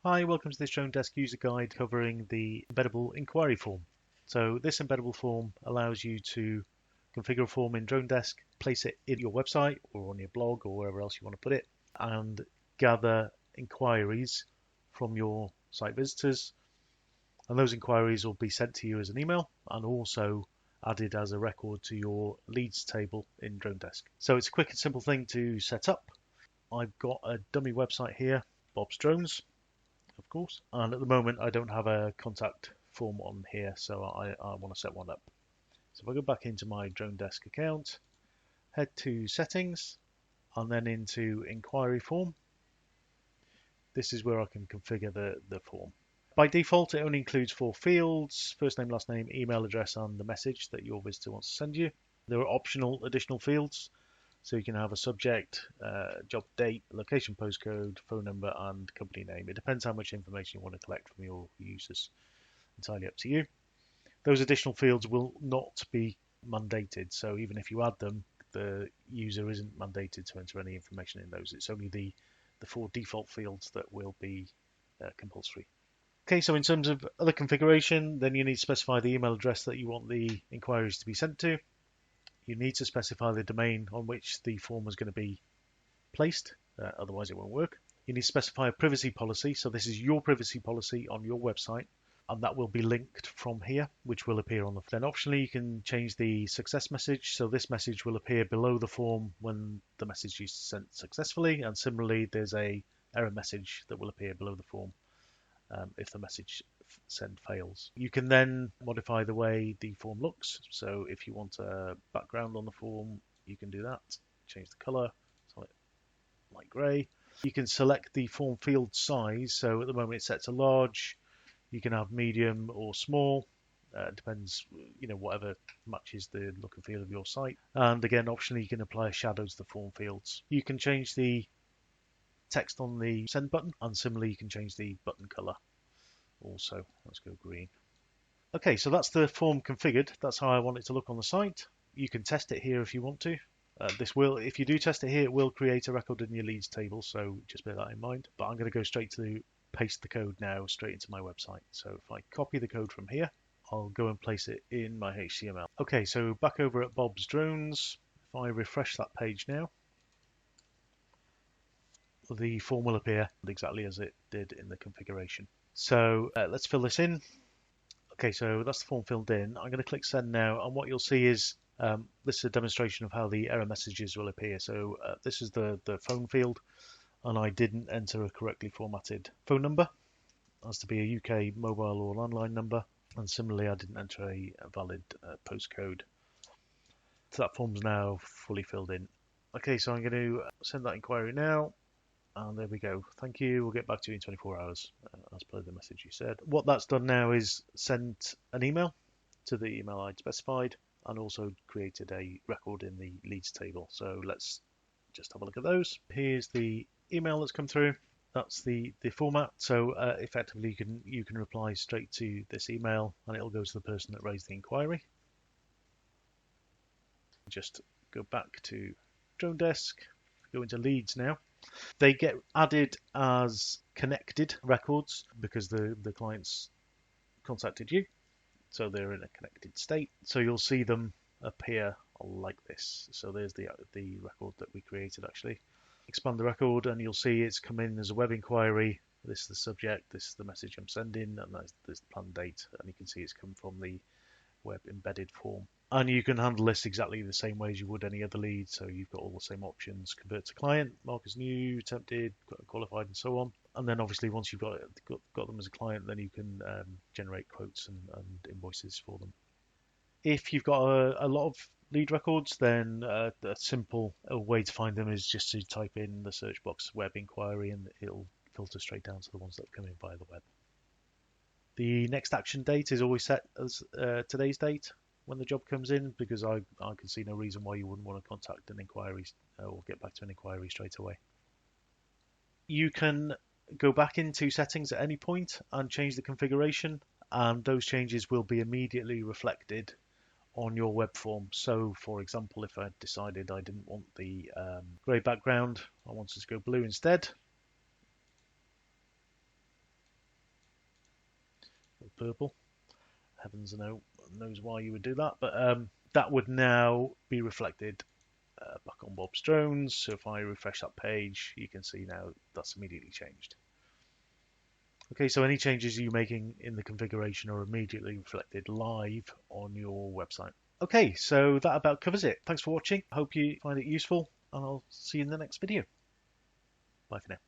Hi, welcome to this Dronedesk user guide covering the embeddable inquiry form. So this embeddable form allows you to configure a form in Dronedesk, place it in your website or on your blog or wherever else you want to put it, and gather inquiries from your site visitors. And those inquiries will be sent to you as an email and also added as a record to your leads table in Dronedesk. So it's a quick and simple thing to set up. I've got a dummy website here, Bob's Drones, of course, and at the moment I don't have a contact form on here, so I want to set one up. So if I go back into my Dronedesk account, head to settings and then into inquiry form, this is where I can configure the form. By default it only includes 4 fields: first name, last name, email address and the message that your visitor wants to send you. There are optional additional fields, so you can have a subject, job date, location postcode, phone number and company name. It depends how much information you want to collect from your users. Entirely up to you. Those additional fields will not be mandated, so even if you add them, the user isn't mandated to enter any information in those. It's only the 4 default fields that will be compulsory. Okay, so in terms of other configuration, then you need to specify the email address that you want the inquiries to be sent to. You need to specify the domain on which the form is going to be placed, otherwise it won't work. You need to specify a privacy policy, so this is your privacy policy on your website, and that will be linked from here, which will appear on the. Then optionally you can change the success message, so this message will appear below the form when the message is sent successfully, and similarly there's a error message that will appear below the form if the message send fails. You can then modify the way the form looks, so if you want a background on the form you can do that, change the color, so light gray. You can select the form field size, so at the moment it's set to large. You can have medium or small, depends, whatever matches the look and feel of your site. And again, optionally you can apply a shadow to the form fields. You can change the text on the send button, and similarly you can change the button color also. Let's go green. Okay, so that's the form configured. That's how I want it to look on the site. You can test it here if you want to. If you do test it here, it will create a record in your leads table, so just bear that in mind. But I'm going to go straight to paste the code now straight into my website. So if I copy the code from here, I'll go and place it in my HTML. Okay, so back over at Bob's Drones, if I refresh that page now, the form will appear exactly as it did in the configuration. So let's fill this in. Okay, so that's the form filled in. I'm going to click send now, and what you'll see is this is a demonstration of how the error messages will appear. So this is the phone field, and I didn't enter a correctly formatted phone number. It has to be a UK mobile or landline number, and similarly I didn't enter a valid postcode. So that form's now fully filled in. Okay, so I'm going to send that inquiry now. And there we go. Thank you. We'll get back to you in 24 hours, as per the message you said. What that's done now is sent an email to the email I'd specified, and also created a record in the leads table. So let's just have a look at those. Here's the email that's come through. That's the format. So effectively, you can reply straight to this email, and it'll go to the person that raised the inquiry. Just go back to Dronedesk. Go into leads now. They get added as connected records because the clients contacted you, so they're in a connected state. So you'll see them appear like this. So there's the record that we created actually. Expand the record and you'll see it's come in as a web inquiry. This is the subject, this is the message I'm sending, and there's the planned date, and you can see it's come from the web embedded form. And you can handle this exactly the same way as you would any other lead. So you've got all the same options: convert to client, mark as new, tempted, qualified, and so on. And then obviously once you've got them as a client, then you can generate quotes and invoices for them. If you've got a lot of lead records, then a simple way to find them is just to type in the search box web inquiry, and it'll filter straight down to the ones that come in via the web. The next action date is always set as today's date when the job comes in, because I can see no reason why you wouldn't want to contact an inquiry or get back to an inquiry straight away. You can go back into settings at any point and change the configuration, and those changes will be immediately reflected on your web form. So for example, if I decided I didn't want the grey background, I wanted to go blue instead, purple. Heavens knows why you would do that, but that would now be reflected back on Bob's drones. So if I refresh that page, you can see now that's immediately changed. Okay, so any changes you're making in the configuration are immediately reflected live on your website. Okay, so that about covers it. Thanks for watching. Hope you find it useful, and I'll see you in the next video. Bye for now.